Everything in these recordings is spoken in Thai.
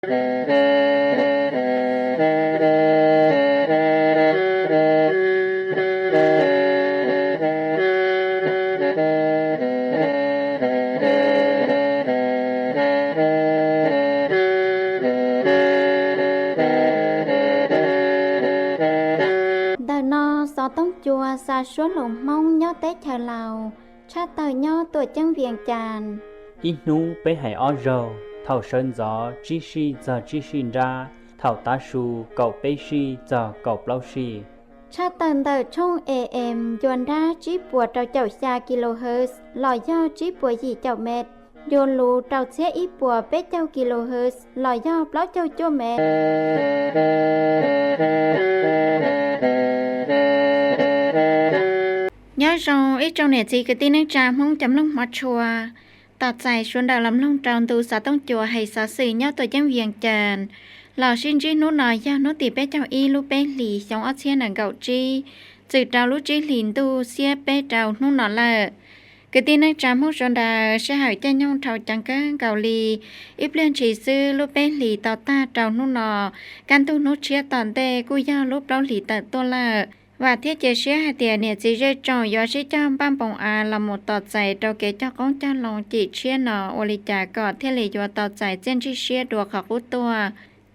Gió tông chùa xa xuống lồng mông nhó tế chờ lào cha tờ nhó tuổi chân viền tràn ít nú bé hải ó rầu thảo sơn gió chi si giờ chi xin ra thảo tá su cậu bé si giờ cậu lâu si cha tần tờ trong AM dồn ra chỉ bùa trâu chậu xa kHz lòi do chỉ bùa gì chậu mệt dồn lù trâu xe ít bùa bé chậu kHz lòi do bló chậu chua mệt nhớ rồi ít trong này gì cái tin năng trà mong chấm lông mặt chùa tọt dài xuống đào lắm lông tròn từ xã tông chùa hay xã sĩ nhớ tôi chân viền tràn lò xin chi nô nói do nó tìm bé chào y lúc bé lì sống ở xe nàng gạo chi từ trào lúc chi lìn tu xe bé trào nô nọ là cái tin năng trà mong xuống đào sẽ hỏi cho nhau trào chẳng cá gạo lì ít lên chỉ sư lúc bé lì tọt ta trào nô nọ can tu nô chia tòn tê cú do lúc đó lì tật to là và thiết chế xe hai tiền này chỉ rơi tròn do sĩ cho ban bóng là một tọt giải đầu kế cho con cho lòng chỉ chia nọ ô lì trả gọt thiết lì do tọt giải trên chiếc xe đùa khắc út tua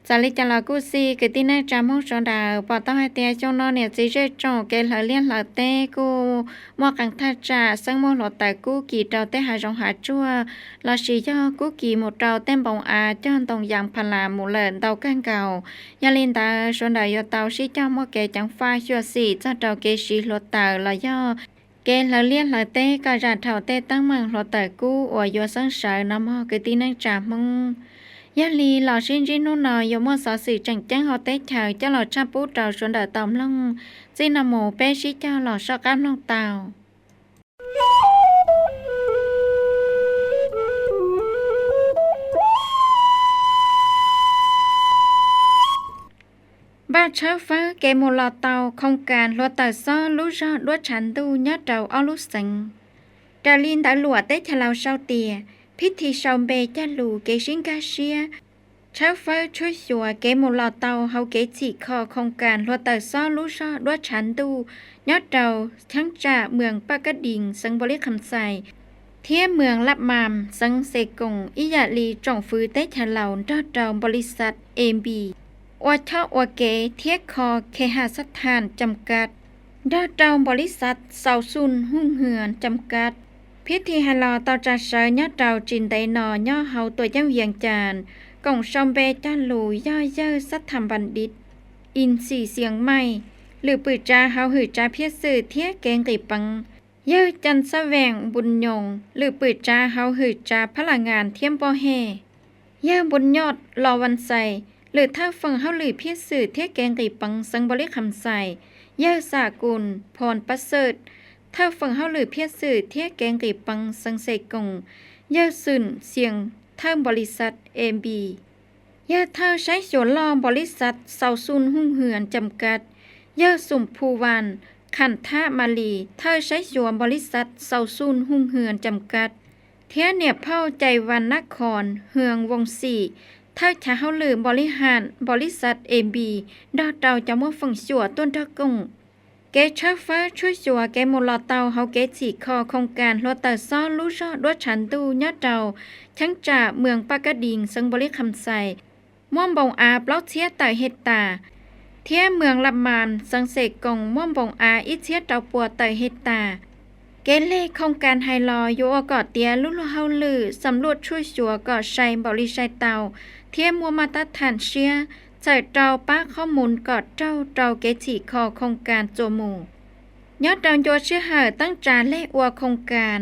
giả lì trả lời cú si cái tin này trả mong cho đào bỏ tao hai tiền cho nó này chỉ rơi tròn cái lời liên lời tê cô mua càng tha trả sang mua lọt tại cú kỳ trào tê hai rong hạ chua là chỉ cho cú kỳ một trào tên bóng cho tổng dạng phản là một lần tàu can cầu nhà liên ta cho đào do tàu sĩ cho mua cái chẳng phai chua xỉ cho trào cái sĩ lọt tàu là do cái lời liên lời tê cả ra thảo tê tăng mạng lọt tại cú ở do sáng sợ nó mua cái tin này trả mong gia lì lò xin xin nô nò yo mo sa sự chẳng chẳng họ tết chờ cho lò cha bút trào xuống đợi tóm lông xin nằm mồ bé xí cho lò so cam lông tàu ba cháu phá kê một lò tàu không càn lò tàu so lú do đuốt chán tu nhớ trầu ao lú sình trà linh đã lùa tết cho lào sau tìaพิธีชาวเบจลูเกชิงกาเชียชาวฟ้าช่วยชัวเกมลอเตาเฮาเกจิคอโครงการลอเตอซ้อรู้ซ้อด้วยฉันดูยอดเราทั้งจ่าเมืองปากดิ่งสังบริคำใส่เทียเมืองลับมามสังเสกงอิยาลีจ่องฟื้นเตชะเหล่ายอดเราบริษัทเอ็มบีอวดท่ออวเกเทียคอเคหสถานจำกัดยอดเราบริษัทเสาซุนหุ่งเหือนจำกัดพิธีฮัลโหลตอจัดเสยอดเราจินไดนอย่อเฮาตัวยังเวียงจานกงชมเบจันลูย่อเยอสัทธรรมบัณฑิตอินสีเสียงใหม่หรือปืดจาเฮาหือจาเพียสื่อเทียแกงกีปังเยอจันแสวงบุญยงหรือปืดจาเฮาหือจาพลังงานเทียมปอแฮเยอบุญยอดรอวันใสหรือถ้าฟังเฮาหรือเพียสื่อเทียแกงกีปังสังบริคำใสเยอสากุลพรประเสริฐถ้าฟังเฮาหรือเพียสื่อเทียแกงกีปังสังเสกงเยอสื่นเสียงเทิมบริษัทเอ็มบียาเธอใช้โฉนลอมบริษัทเสาซุนหุ่งเหือนจำกัดยาสุ่มภูวันขันทะมาลีเธอใช้โฉนบริษัทเสาซุนหุ่งเหือนจำกัดเทียเนียบเผ่าใจวันนครเฮืองวงสี่เธอชาเฮาลืมบริหารบริษัทเอ็มบีดอเตาจะมั่วฝั่งชัวต้นทะกงเกชฟ้าช่วยชัวเกมลอเตาเฮาเกสีคอโครงการลอเตอซ้อรู้ชอด้วยฉันตูยอดเตาทั้งจ่าเมืองปากดิ่งสังบริคำใสม่วมบงอาเปล่าเทียต่เฮตตาเทียเมืองลำมานสังเสกกงม่วมบงอาอิเทียเตาปัวต่เฮตตาเกเล่โครงการไฮลอโยกอดเตียลุลเฮาลือสำรวจช่วยชัวกอดชัยบริชัยเตาเทียมัวมาตรฐานเชียใส่เตาป้าข้อมูลกอดเตาเกจิคอโครงการโจมูยอดดาวโยเชื่อหาตั้งจานเล่อวโครงการ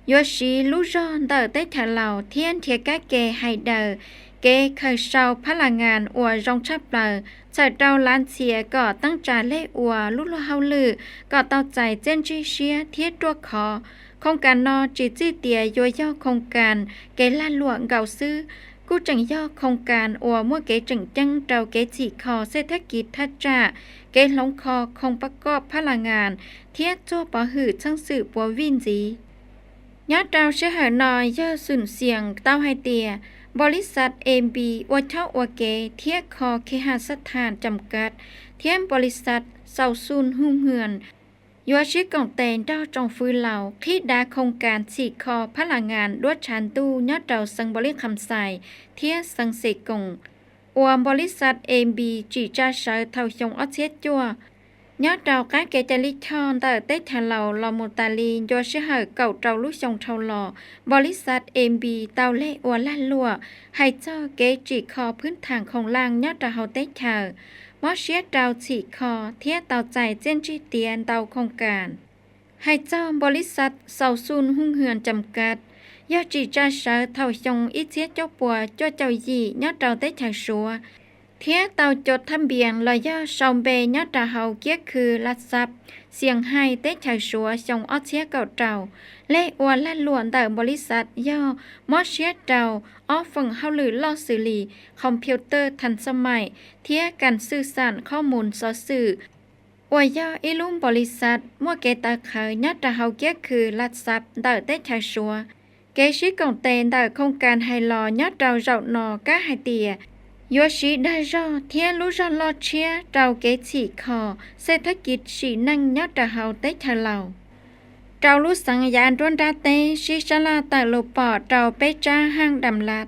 โยชีลูจอนเตอเตถาเหล่าเทียนเทียกะเกไฮเดอเกเคยเชาพลังงานอวรองชับเปลใส่เตาล้านเสียก็ตั้งจานเล่อวลุลเฮาลือก็เตาใจเจนจีเชียเทียตัวคอโครงการนอจีจีเตียโยย่อโครงการเกล้านหลวงเก่าซื้อกูจังย่อโครงการอวมั่วเกจังจังเตาเกจีคอเศรษฐกิจทัจจะเกหลงคอคงประกอบพลังงานเทียโจปอหือช่างสื่อปัววินจียอดเตาเชื่อหานอยย่อสุนเสียงเต้าไฮเตีย บริษัท AB อวเท่าอวเกเทียคอเคหสถานจำกัดเทียมบริษัทเซาซุนหุ่งเหือนยัวชิกองเตนเจ้าจงฟื้นเหล่าคิดดาโครงการสีคอพลังงานรวดชันตู้ยอดเจ้าสังบริคำใส่เทียสังเสกงอวมบริษัท AB จีจ้าเสอเท่าชงออเชียจัวยอดเจ้าการเกจลิทอนแต่เต้ทันเหล่าลอมุตาลียัวชิเหอเก่าเจ้าลุชงเท่าหล่อบริษัท AB เต้าเล่อวลั่นลัวให้เจ้าเกจีคอพื้นทางของล่างยอดเจ้าเฮาเต้เธอมอเชียเตาฉีคอเทียเตาใจเจนจีเตียนเตาโครงการให้เจ้าบริษัทเซาซุนหุ่งเหือนจำกัดยอดจีจ้าเสอเท่าชงอีเทียเจ้าปัวเจ้าเจ้ายียอดเตาเต้ชาชัวเทียเตาจดทะเบียนและยอดชอมเบยอดเตาเฮาเกียคือลัดซับเสียงให้เต้ชาชัวชงออเชียเก่าเตาและอวลั่นล้วนแต่บริษัทย่อมอเชียเตาออฟังเฮาหรือลอสื่อลีคอมพิวเตอร์ทันสมัยเทียการสื่อสารข้อมูลสื่ออวยย่ออีลุ่มบริษัทมัวเกตาขายยอดเตาเฮาเกียคือลัดซับเตาเต้ชาชัวเกชิกองเตนเตาโครงการไฮลอยอดเตาเจ้านอก้าไฮเตียยัวชีได้รอเทียรู้รอลอเชียเตาเกฉีคอเศรษฐกิจสีนั่งยอดเตาเฮาเต้ชาเหล่าเจ้ารู้สังยานร้นดาเตชิชลาตาโลปอเจ้าเปจ้าห้างดำลัด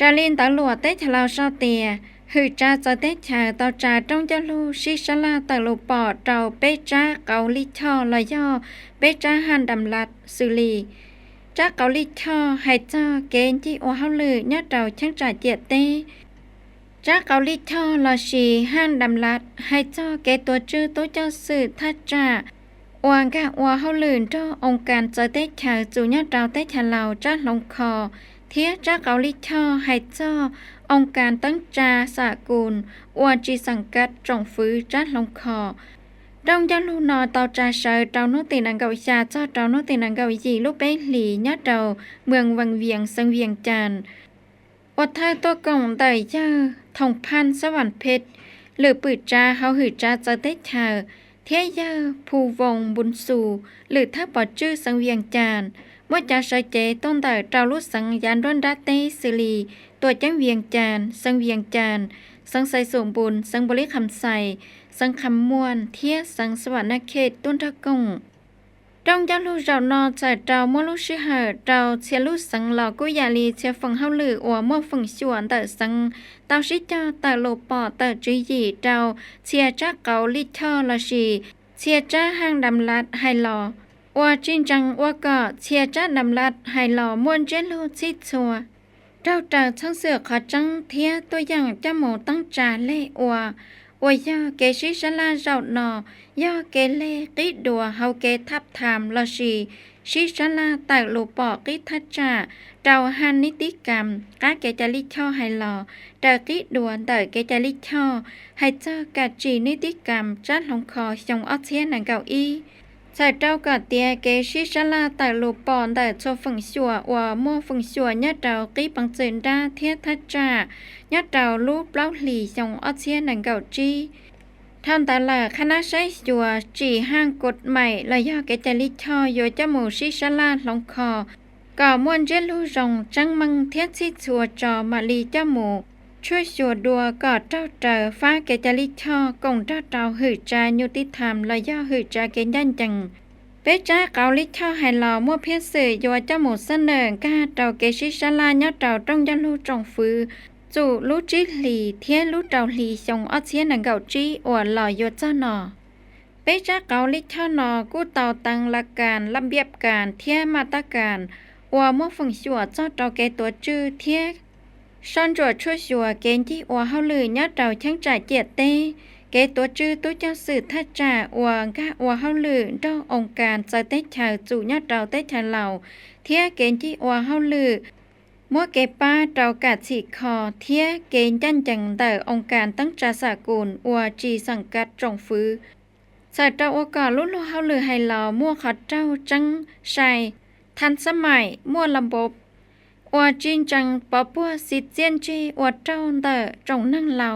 จาลินตาหลวดเต้ชะลาวเศร้าเตียหือจ้าจะเต้ชาเตาจ่าต้องจะรู้ชิชลาตาโลปอเจ้าเปจ้าเกาลิช่อลอยย่อเปจ้าห้างดำลัดสุลีจ้าเกาลิช่อให้เจ้าเกณฑ์ที่โอเฮาลือยอดเจ้าช่างจ่าเจียเต้จ้าเกาลิช่อลอชีห้างดำลัดให้เจ้าเกตัวชื่อตัวเจ้าสื่อทัดจ่าอวงกะอวเฮาลื่นเจ้าองค์การจะเต้ชาจูยอดเจ้าเต้ชาเหล่าจ้าลงคอเทียจ้าเกาลิช่อให้เจ้าองค์การตั้งจาสากุลอวจีสังกัดจงฟื้จ้าลงคอดงยาลูนอเตาจาเชยเตาโนตินังเกาชาเจ้าเตาโนตินังเกายีลูกเป้หลียอดเตาเมืองวังเวียงสังเวียงจันทร์อดเธอตัวกงไต่เจ้าทองพันสวรรค์เพชรหรือปืดจ้าเฮาหือจ้าจะเต้ชาเทียยาภูวงบุญสู่หรือถ้าปอดชื่อสังเวียงจานเมื่อจะใช้เจต้นแต่เจ้าลุสังยานร้นดัตเตสิลีตัวจังเวียงจานสังเวียงจานสังใสสมบุญสังบริคำใสสังคำมวนเทียสังสวรรณเขตต้นทะกงจงยาลูเจ้านอใจเจ้ามัวลูชิเหอเจ้าเชียลูสังเหล่ากุยาลีเชียฝังเฮาลืออัวมัวฝังชวนแต่สังเต้าชิเจ้าแต่โลปอแต่จีจีเจ้าเชียจ้าเกาลิทอละชีเชียจ้าห้างดำลัดไฮลอว่าจริงจังว่าก็เชียจ้าดำลัดไฮลอมวนเจลูชิชัวเจ้าเจ้าทั้งเสือขอจังเทียตัวอย่างจ้าหมูตั้งจาเล่อวยย่อเกชิชลาเจ้านอย่อเกเล่กิดัวเฮาเกทับถามละชีชิชลาแต่โลปอกิทัจจาเจ้าหันนิติกรรมกาเกจลิช่อไฮลอเตอกิดวนเตอเกจลิช่อให้เจ้ากะจีนิติกรรมจัดลงคอชงออเทียนหนังเก่าอีใส่เจ้ากะเตียเกชิชลาแต่โลปอนแต่โชฝังชัวว่ามั่วฝังชัวเนี่ยเจ้ากิปังเจินดาเทียทัจจาเนี่ยเจ้าลูกเล่าหลีชงออเทียนหนังเก่าจีท่านแต่ละคณะใช้จัวจีห้างกฎใหม่และย่อเกจลิช่อโยจมูชิชลาลงคอก่อมวนเจลูรงจังมังเทียชิชัวจอมาลีจมูช่วยชัวดัวก่อเจ้าเจอฟ้าเกจลิช่อกงเจ้าเจ้าหือจายุติธรรมและย่อหือจาเกณฑ์ยันจังเปจ้าเกาลิช่อให้เรามั่วเพียรสื่อโยจมูเสนอกาเจ้าเกชิชลาเนาะเจ้าต้องยันลูจงฟื้จูลูจิหลีเทียลูเจ้าหลีชงออเทียนหนังเก่าจีอวดหล่อโยเจ้าหนอเปจ้าเกาลิช่อนอกู้เตาตังละการระเบียบการเทียมาตรการว่ามั่วฝังชัวเจ้าเจ้าเกตัวจื้อเทียซ่อนจวดช่วยชัวเกณฑ์ที่ว่าเฮาลือยอดเจ้าช่างจ่ายเจียเต้เกตัวจื้อตู้เจ้าสื่อทัดจ่าว่ากะว่าเฮาลือเจ้าองค์การจะเต้ชาวจู่ยอดเจ้าเต้ชาเหล่าเทียเกณฑ์ที่ว่าเฮาลือมัวเกป้าเจ้ากะฉีกคอเทียเกณฑ์จันจังแต่องค์การตั้งจาสากุลว่าจีสังกัดจงฟื้อใส่เจ้าโอกาสลุ้นเฮาลือให้เรามั่วขัดเจ้าจังชัยทันสมัยมั่วลำบบว่าจริงจังปอปัวสิเจียนจีว่าเจ้าเตอจงนั่งเหล่า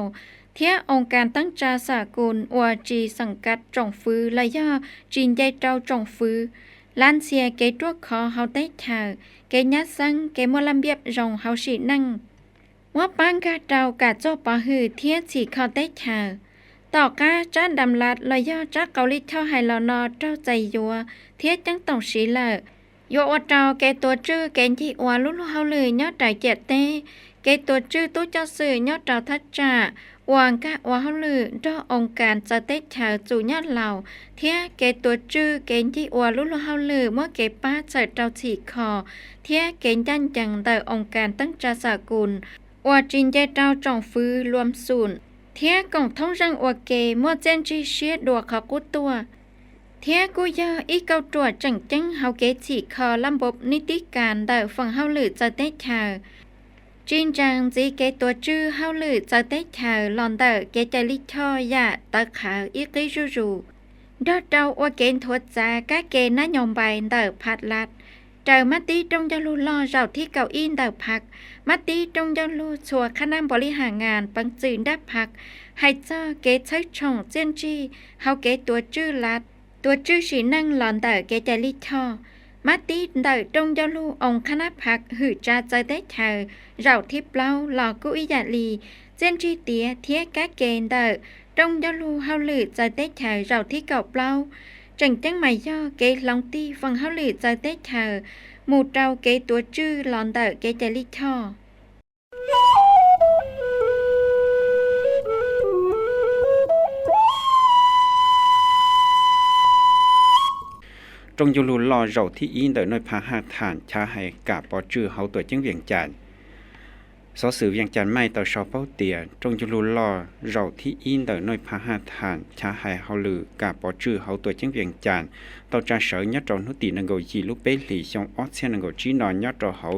เทียองค์การตั้งจาสากุลว่าจีสังกัดจงฟื้อและย่อจีนใจเจ้าจงฟื้อ ล้านเสียเกตัวคอเฮาได้เธอเกยัดซังเกมัวลำเบียบรองเฮาสินั่งว่าปังกะเจ้ากะโจปะหือเทียสิเขาได้เธอต่อกะจ้าดำลัดลอยย่อจักเกาหลีเท่าไฮลอนอเจ้าใจยัวเทียจังต้องสีเลโยอเจ้าเกตัวจื้อเกนที่อวลุลุเฮาเลยยอดใจเจ็ดเต้เกตัวจื้อตู้เจ้าสื่อยอดเจ้าทัจจะวางกะว่าเฮาลือดอองค์การจะได้เธอจู่ยอดเหล่าเทียเกตัวจื้อเกนที่อวลุลุเฮาลือเมื่อเกป้าใส่เจ้าฉีคอเทียเกนจันจังแต่องค์การตั้งจาสกุลว่าจินเจเจ้าจ่องฟื้อรวมศูนย์เทียกองท่องรังอวเกมัวเจนจีเชียดัวเขากุตัวเทียกูยาอีเกาตัวจังจังเฮาเกฉีคอลำบบนิติการแต่ฝั่งเฮาลือจะได้เธอจินจังจีเกตัวจื้อเฮาลือจะได้เธอหลอนแต่เกจะลิทอยาตะขาวอีกิจูดอดเดาว่าเกณฑ์ทวดจากะเกณฑ์นายมใบแต่พัดลัดเจอมาตีตรงยาลูลอเจ้าที่เก่าอินแต่พักมาตีตรงยาลูชัวคณะบริหารงานปังจืนได้พักให้เจ้าเกใช้ช่องเจนจีเฮาเกตัวจื้อลัดตัวจื้อสีนั่งหลอนแต่เกจะลิทอมาตีแต่ตรงยาลูองคณะพักหือจะใจได้เธอเราที่เปล่าหลอกกุอิยาลีเจนจีเตียเทียกะเกณฑ์แต่ตรงยาลูเฮาลือใจได้เธอเราที่เก่าเปล่าจังจังไม่ย่อเกลองตีฟังเฮาลือใจได้เธอหมู่เจ้าเกตัวจื้อหลอนแต่เกจะลิทอจงอยู่รอเราที่อินเดอน้อยพาหาฐานชาให้กะปอจื้อเฮาตัวจังเวียงจันทน์สอสื่อเวียงจันทน์ไม่ต่อชาวเป้าเตียจงอยู่รอเราที่อินเดอน้อยพาหาฐานชาให้เฮาลือกะปอจื้อเฮาตัวจังเวียงจันทน์ต่อจะเสยยัดจอนุตินังโกยีลูกเปหลีชงออเซียนังโกจีนอนยัดจอเฮา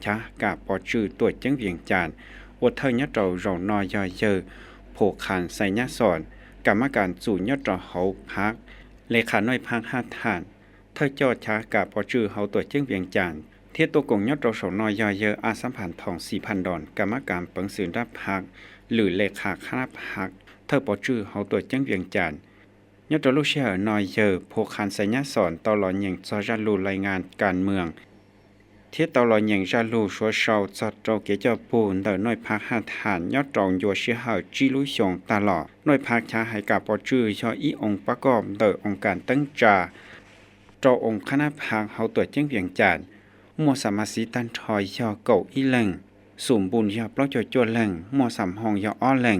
ชากะปอจื้อตัวจังเวียงจันทน์อดเทยัดจอเรานอยาเยอโผคันใส่ยะสอนกรรมการจู่ยัดจอเฮาพักเลขาน้อยพาหาฐานเธอจอดช้ากะปอจื้อเฮาตัวเจียงเวียงจันทน์เทียตัวกงยอดเราสนอยาเยออาสัมพันธ์ทอง 4,000 ดอนกรรมการเปิงสืนรับพักหรือเลขาคณะพักเธอปอจื้อเฮาตัวเจียงเวียงจันทน์ยอดเราลูกเชื่อนอยเยอโพคันไสญะสอนตลอดอย่างซอจันลูรายงานการเมืองเทียตลอดอย่างจันลูชัวเชาจัดโจเกเจ้าปูนเดินน้อยพักหาฐานยอดจองยัวเชื่อเฮาจีลุชงตลอดน้อยพักชาให้กะปอจื้อชออีองค์ประกอบเดินองค์การตั้งจาเจ้าองค์คณะพักเฮาตัวเจียงเวียงจันทน์มัวสามาสีตันทอยยอเก่าอีแหลงสุ่มบุญยอปลอกจวแหลงมัวสามห้องยออ้อแหลง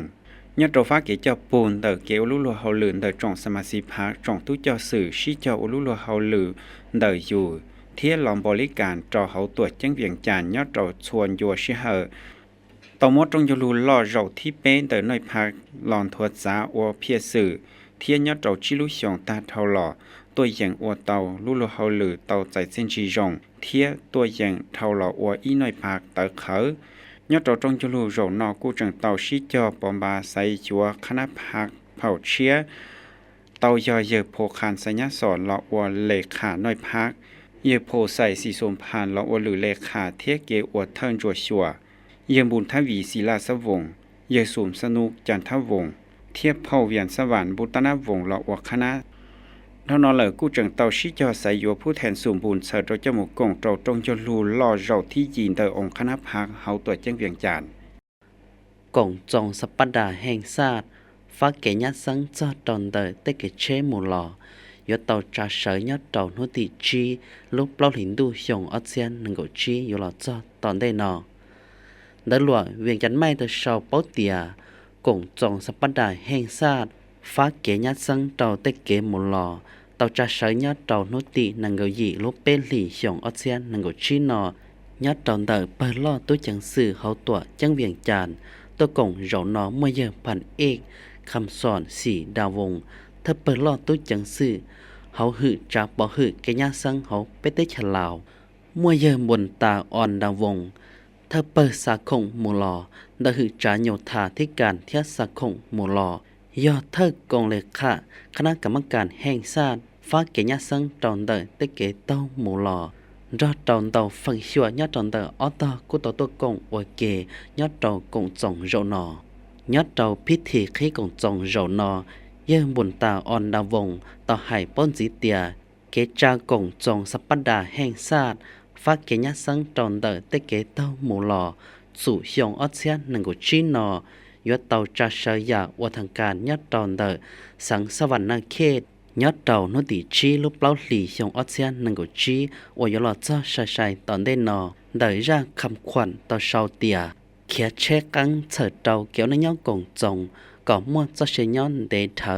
ยอดโตฟ้าเกเจ้าปูนเตอเกอุลุลัวเฮาลือเตอจงสมาสีพักจงตู้เจ้าสื่อชี้เจ้าอุลุลัวเฮาลือเตออยู่เทียลอมบริการเจ้าเฮาตัวเจียงเวียงจันทน์ยอดโตชวนยัวชิเฮอต่อมดจงยูรูล่อเราที่เป็นเตอน้อยพักลอนทวดสาอวเพียสื่อเทียนยอดโตชิลุชงตาเท่าหล่อตัวอย่างอวเตาลุลุเฮาลือเตาใจเส้นจีจงเทียตัวอย่างเท่าหล่ออวอีน้อยพักเตอเขายอดโตจงยูรูเรานอกู้จังเตาชิจอปอมบาใส่จัวคณะพักเผาเชียเตายอเยอโพคานสัญญาสอนหล่ออวเลขาน้อยพักเยอโพใส่สีสมพานหล่ออวหรือเลขาเทียเกอวเทิงจัวชัวเยบุญทวีศิลาสวงเยสุมสนุกจันทวงเทียบเผ่าเวียนสวรรค์บุตนวงหล่ออวคณะท่านนอเหลอกู้จังเตาชิจอใส่ยัวผู้แทนสุ่มบุญเสดจมูกกงเจ้าจงจะรูล่อเราที่ยีนเตอองค์คณะพักเฮาตัวเจียงเวียงจันทน์กงจงสปัดดาแห่งชาติฟ้าเกญยัดสังจอดตอนเตอเตเกเชมูลอยเตาจ่าเสยยอดเตาโนติจีลูกเปล่าหินดูชงออเซียนหนึ่งกจีอยู่หล่อจอดตอนได้นอเดหลวงเวียงจันไม่เตอชาวเป้าเตียกงจงสปัดดาแห่งชาติฟ้าเกญยัดสังเตาเตเกมูลเตาจ่าเสยยอดเตาโนติหนึ่งกยีลูกเปหลี่ชงออเซียนหนึ่งกจีนอยอดตอนเตอเปิดล่อตัวจังสื่อเขาตัวจังเวียงจันตัวกงเหล่านอเมื่อเยอะพันเอกคำสอนสี่ดาวงถ้าเปิดล่อตัวจังสื่อเขาหือจากบ่หือแกย่าสังเขาไปได้ฉลาวเมื่อเยอะบนตาอ่อนดาวงถ้าเปิดสาคงมูลอดาหือจาโยธาธิการเทียสาคงมูลอยอดเทิกกองเลขาคณะกรรมการแห่งชาติฟ้าแกย่าสังตอนเดเตเกเต้ามูลอรอดตอนเตาฝังชัวยอดตอนเตออตากุตตัวกงอวยเกยอดเตากงจงโรนอยอดเตาพิธีขี้กงจงโรนเยื่อบุญตาอ่อนดาวงต่อให้ป้นจีเตีย เกจากงจงสัปดาห์แห่งชาติฟ้าเกญะสังตอนเดเตเกเต้าหมู่หล่อสู่เฮียงออเซียนนังกุจีนอยเตาจะเสยาวัฒนการยัดตอนเดสังสวรรค์เขตยัดเตานุติจีลุปเล่าหลีเฮียงออเซียนนังกุจีอวยหล่อจะใส่ตอนได้เดร่างคำขวัญต่อชาวเตียเขียเชกังเฉิดเตาเกี่ยวในย่องกงจงก่อมั่วจะเชย้อนเดเธอ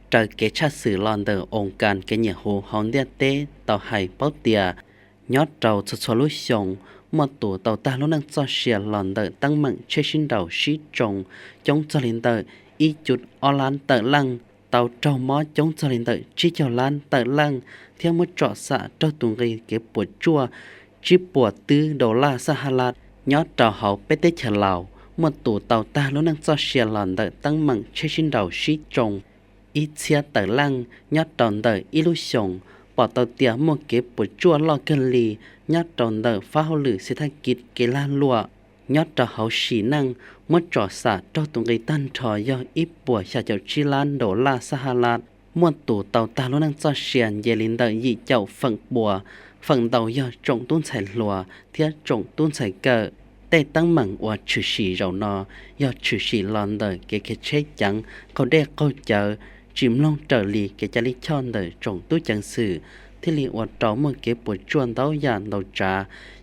เจอเกชาสื่อลอนเดอองค์การเกญยหูฮอนเดียเตต่อให้เป้าเตียยอดเราจะชลุชงมอตัวเต่าตาลุนังจอเชียลอนเดอตั้งมั่งเชชินเดาชีจงจงจลินเดออีจุดอลันเตอลังเต่าเจ้ามอจงจลินเดอชีเจ้าลันเตอลังเที่ยวมุดจอสะเจ้าตุงรีเก็บปวดจั่วจีปวดตื้อดอลลาร์สหรัฐยอดเราเขาไปเตฉลาวมอตัวเต่าตาลุนังจอเชียลอนเดอตั้งมั่งเชชินเดาชีจงอีเชียเตอลังยอดตอนเดออีลุชงปอเต่าเตียมัวเก็บปวดจั่วลอกันลียอดตอนเดอฟ้าหรือเศรษฐกิจเกลาลัวยอดจะเขาสีนั่งมดจอสาเจ้าตรงไกตันทอยออีปัวชาเจ้าชิล้านดอลลาร์สหรัฐมวดตู่เต่าตาลุนังจอเชียนเยลินเดอยี่เจ้าฝั่งบัวฝั่งเต่ายอจงตุ้นใส่ลัวเทียจงตุ้นใส่เกอแต่ตั้งมั่งว่าชื่อสีเรานอยอดชื่อสีลอนเดอเกเชจังเขาได้เข้าเจอจิมลงเจอลีเกจลิชอนเดอจงตู้จังสื่อที่ลีอวดเต่าเมื่อเก็บปวดจวนเต้ายานเต่าจา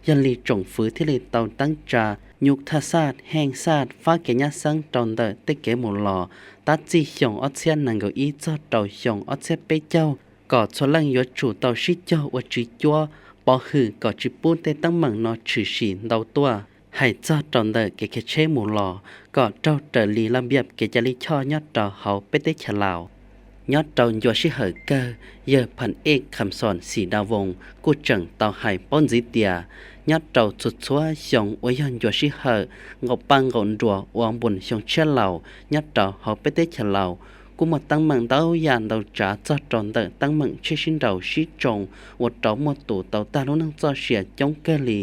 ยันลีจงฟื้นที่ลีเต่าตั้งจายุคทาซาดแห่งซาดฟ้าเกญะสังตอนเดอเตเกหมุลอตัดจีหยงออเซียนนังเกอีจอเต่าหยงออเซียเปเจ้ากอดชลังยศจู่เต่าชิเจ้าว่าจีจัวปอหือกอดจิปูนเตตั้งมั่งนอชื่อสีเต่าตัวให้จอตอนเดอเกเชหมุลอกอดเจ้าเตลีลำเบียบเกจลิช่อยอดเต่าเขาไปเตฉลาวยอดเต่ายัวชิเหอเกอเยอพันเอกคำสอนสีดาวงกูจังเต่าไห่ป้อนจิเตียยอดเต่าจุดชัวชงอวยอนยัวชิเหองบปังกอนดัววางบนชงเชื่อเหล่ายอดเต่าเขาไปเตะเชื่อเหล่ากูมาตั้งมั่งเต่ายานเต่าจ๋าจอดจอนเต่าตั้งมั่งเชื่อชินเต่าชีจงวัดเต่าหมดตู่เต่าตาลุนังจอเสียจงเกลี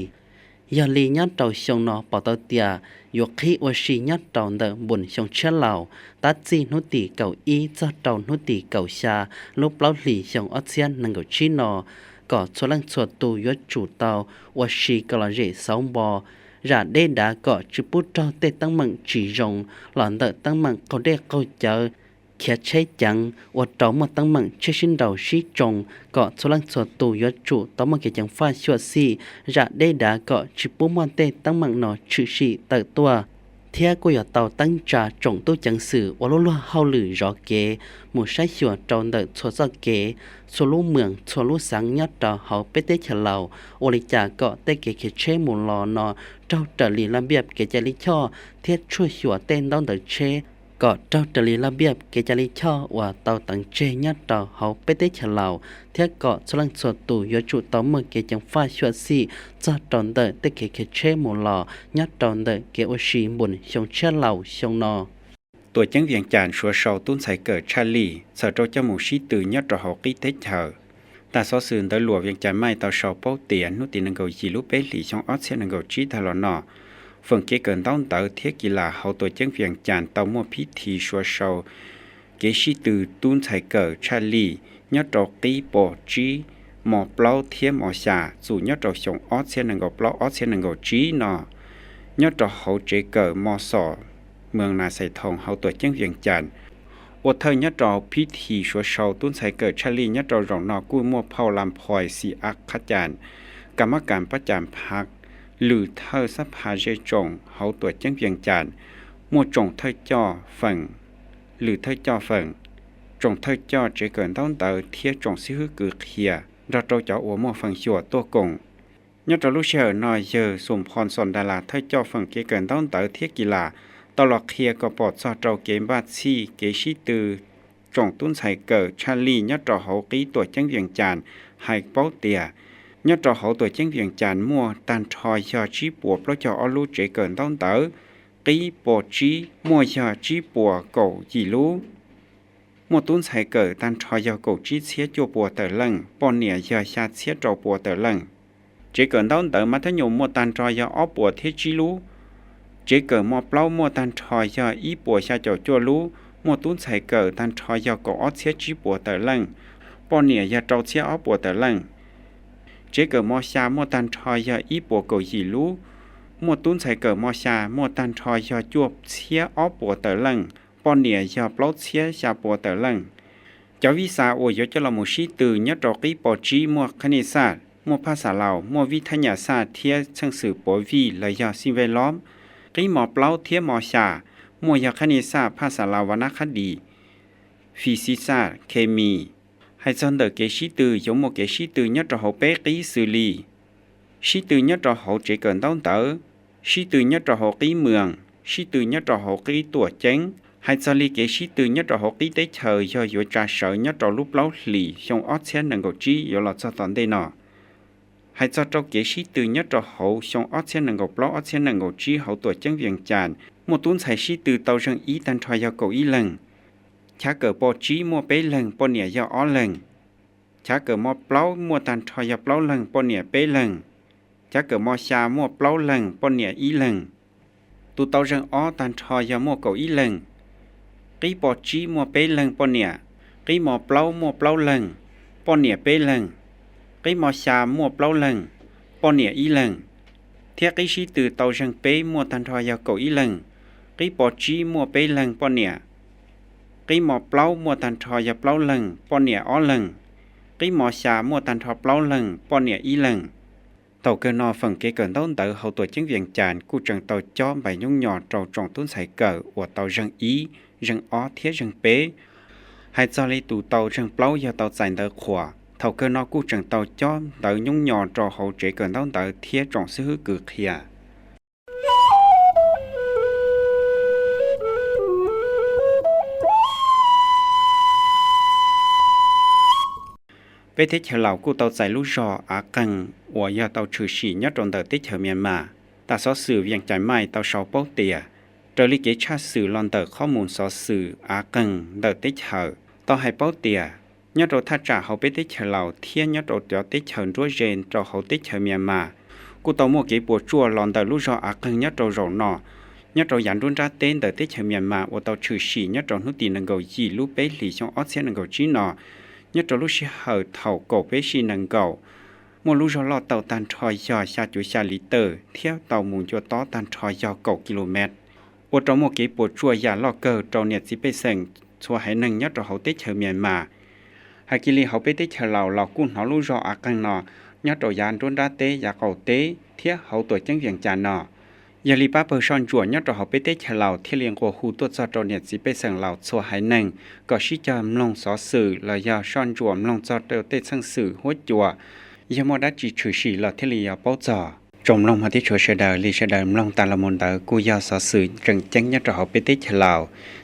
ยาลียอดเต่าชงนอปอเต่าเตียยกขี้วชียอดเต่าเต่าบนชงเชื่อเหล่าตัดจีนุติเก่าอีจอดเต่านุติเก่าชาลุบเล้าหลีชงออเซียนนังเก่าชีนอกอดชลังสวดตูยศจู่เต่าวชีกลาเรสองบอราเดดากอจิปุตเจ้าเตตั้งมั่งจีจงหลอนเตตั้งมั่งเขาได้เข้าเจอเขียใช้จังวัดเต่ามาตั้งมั่งเชื่อชินเต่าชีจงกอดชลังสวดตูยศจู่ต่อมาเกี่ยจังฟ้าชวดซีราเดดากอจิปุมอนเตตั้งมั่งนอชื่อชีเตตัวเทียกูอยากเต่าตั้งจ่าจงตู้จังสื่อว่าล้วนเฮาหรือรอเกหมู่ใช้ชัวจอนเดชัวซอเกชัวลู่เมืองชัวลู่สังยัดเต่าเฮาไปเตะเฉลาโอริจาก็เตะเกเชหมุนลอนอเจ้าเตลีระเบียบเกจลิช่อเทียช่วยชัวเต้นดอนเดเชก็เจ้าเตลีระเบียบเกจลิช่อว่าเต่าตั้งเจยัดเต่าเฮาไปเตะเฉลาเทียก็ฉลังสวดตู่ยจุต่อเมื่อเกจังฟ้าชวดซีจอดตอนเดเตเกเชหมุนลอยัดตอนเดเกอชีบุญชงเชื่อเหล่าชงนอตัวจังเวียงจานชัวเชาตุ้นใส่เกิดชาลีเสาโจจมูชีตื่นยอดรอหกิเตเธอแต่ซอสื่นตะหลวงเวียงจานไม่ต่อเชาเป้าเตียนนุตินังเกาจีลุเปหลีชงออสเซียนังเกาจีทะลอนอฝั่งเกเกินต้องเตอเทียกีฬาเขาตัวจังเวียงจานเตามัวพิธีชัวเชาเกชีตื่นตุ้นใส่เกิดชาลียอดรอกิปอจีหมอเปล่าเทียมอชาสู่ยอดรอชงออสเซียนังเกาเปล่าออสเซียนังเกาจีนอยอดรอเขาเจเกิดมอสอเมืองนาไซทองเขาตัวจังเวียงจันทร์อดเธอยัดรอพิธีชัวเชาตุ้นใส่เกิดชาลียัดรอรองนอกู้มั่วเผาลำพลอยสีอักขจานกรรมการประจำพักหรือเธอสภาเจจงเขาตัวจังเวียงจันทร์มั่วจงเธอจ่อฝั่งหรือเธอจ่อฝั่งจงเธอจ่อเจเกินต้องเตอเทียจงซิฮือกือเขียเราโจจ่ออัวมั่วฝั่งชัวตัวกงยัดรอลูกเชอร์นอยเยอสมพรสอนดาราเธอจ่อฝั่งเกเกินต้องเตอเทียกีฬาตลอดเคลียก็ปอดซอเจ้าเกมบาดซี่เกชิตือจงตุ้นใส่เกิดชาลียัดรอเขากีตัวจังเวียงจานไฮเป้าเตียยัดรอเขาตัวจังเวียงจานมั่วตันทอยยอชีปัวเพราะเจ้าอลูเจเกินต้องเต๋อกีปอจีมั่วยอชีปัวเก่าจีรู้มั่วตุ้นใส่เกิดตันทอยยอเก่าจีเสียจัวปัวเต๋อลังปอนเนี่ยยอชาเสียเจ้าปัวเต๋อลังเจเกินต้องเต๋อมัธยมมั่วตันทอยยออ้อปัวเทจีรู้เจเกิดมัวเปล่ามัวตันทอยยาอีปัวชาเจ้าจัวรู้มัวตุ้นใส่เกิดตันทอยยาก็ออเสียจีปัวเตอลัง ป้อเนี่ยยาเจ้าเชียอ้อปัวแต่ลังเจเกิดมอชามอตันทอยาอีปัวเกาหีรู้มอตุ้นใส่เกิดมอชามอตันทอยาจวบเชียอ้อปัวแต่ลังป้อเนี่ยยาเปล่าเชียชาปัวแต่ลังเจ้าวิสาโอยจะละมุชีตื่นยะตรอกีปอจีมัวคณิตศาสตร์มัวภาษาลาวมัววิทยาศาสตร์เทียช่างสื่อปอวีและยาสิ่งแวดล้อมกีหมอเปล่าเทียมอชามัวยาคณิตศาสตร์ภาษาลาววรรณคดีฟิสิกส์ศาสตร์เคมีให้จนเดเกชิตือยมโมเกชิตือยะตรอโหเปกีสุลีชิตือยะตรอโหเจเกินต้องเตอชิตือยะตรอโหกีเมืองชิตือยะตรอโหกีตัวเจ๋งให้จลีเกชิตือยะตรอโหกีได้เชยย่อยจาเสยยะตรอรูปเล่าหลีชงออดเชียนนังกจียอลอดจะตอนได้นอให้จอดเกชิตือยะตรอโหชงออดเชียนนังกเปล่าออดเชียนนังกจีเขาตัวเจ๋งเวียงจานหมดตุ้นใส่ชิตือเตาจังอีตันทอยาโกอีลังชาเกิดปอจีมัวเปลังปอเนี่ยยาอ้อลังชาเกิดมอเปล่ามัวตันทอยาเปล่าลังปอเนี่ยเปลังชาเกิดมอชามัวเปล่าลังปอเนี่ยอีลังตูเตาจังอ้อตันทอยามัวเกาอีลังกีปอจีมัวเปลังปอเนี่ยกีมอเปล่ามัวเปล่าลังปอเนี่ยเปลังกีมอชามัวเปล่าลังปอเนี่ยอีลังเทียกีชีตือเตาจังเปมัวตันทอยาเกาอีลังกีปอจีมัวเปลังปอเนี่ยกีหมอเปล่ามัวตันทอยาเปล่าลังปอเนี่ยอ้อลังกีหมอชามัวตันทอเปล่าลังปอเนี่ยอีลังเต่าเกินนอฝั่งเกเกินต้นเตอเขาตัวจิ้งเวียงจานกูจังเต่าจ้อมใบยุ่งหยอดเราจงต้นใส่เกิดอวดเต่าจังอีจังอ้อเทียจังเป๊ให้จอลีตูเต่าจังเปล่ายาเต่าใส่เตอขวาเต่าเกินนอกูจังเต่าจ้อมเต่ายุ่งหยอดเราเขาเจเกินต้นเตอเทียจงซื้อกือเขียไปเทเฉลากูเตาใจลูกจออากังอัวยาเตาชื่อฉียัดตรงเตอติเฉเมียนมาแต่ซอสื่อเวียงใจไม่เตาชาวโป๊เตียเตอลิเกชาสื่อลอนเตอข้อมูลซอสื่ออากังเตอติเฉต่อให้โป๊เตียยัดรถทัดจ่าเขาไปติเฉลาเทียนยัดรถเดียวติเฉินด้วยเจนเราเขาติเฉเมียนมากูเตาโมกีปวดจั่วลอนเตอลูกจออากังยัดรถโรนอยัดรถยันรุ่นราเต้นเตอติเฉเมียนมาว่าเตาชื่อฉียัดรถนุตีนังเกายีลูกเปหลีชงออดเสียนังเกาจีนอnhất trong lúc xí hở thầu cổ bế xí nâng cầu một lúc rồi lọt tàu tan tròi do xa chủ xa lý tờ theo tàu mùng cho tó tan tròi do cầu km ở trong một cái bộ chua giả lọ cờ trong nhiệt xí bê sành xua hãy nâng nhất trong hậu tết chờ miền mà hai kỳ lý hậu bê tết chờ lào lọ cung nó lúc rồi ạc căng nọ nhất trong dàn trốn đá tế giả cầu tế theo hậu tuổi chân viện trà nọยาลีป้าเปิดช่อนจั่วยอดเราไปเตะเฉลาที่เลี้ยงกัวหูตัวจอดเนี่ยสิไปสั่งเหล่าชัวหายหนึ่งก็ชี้จำลงสอสื่อและยาช่อนจั่วลงจอดเตะสั่งสื่อหัวจั่วยามอดัจีชื่อสีเราที่เลี้ยงเป้าจ่อจมลงมาที่ชัวเฉดาลีเฉดาลงตาละมุนตากูยาสอสื่อจังจังยอดเราไปเตะเฉลา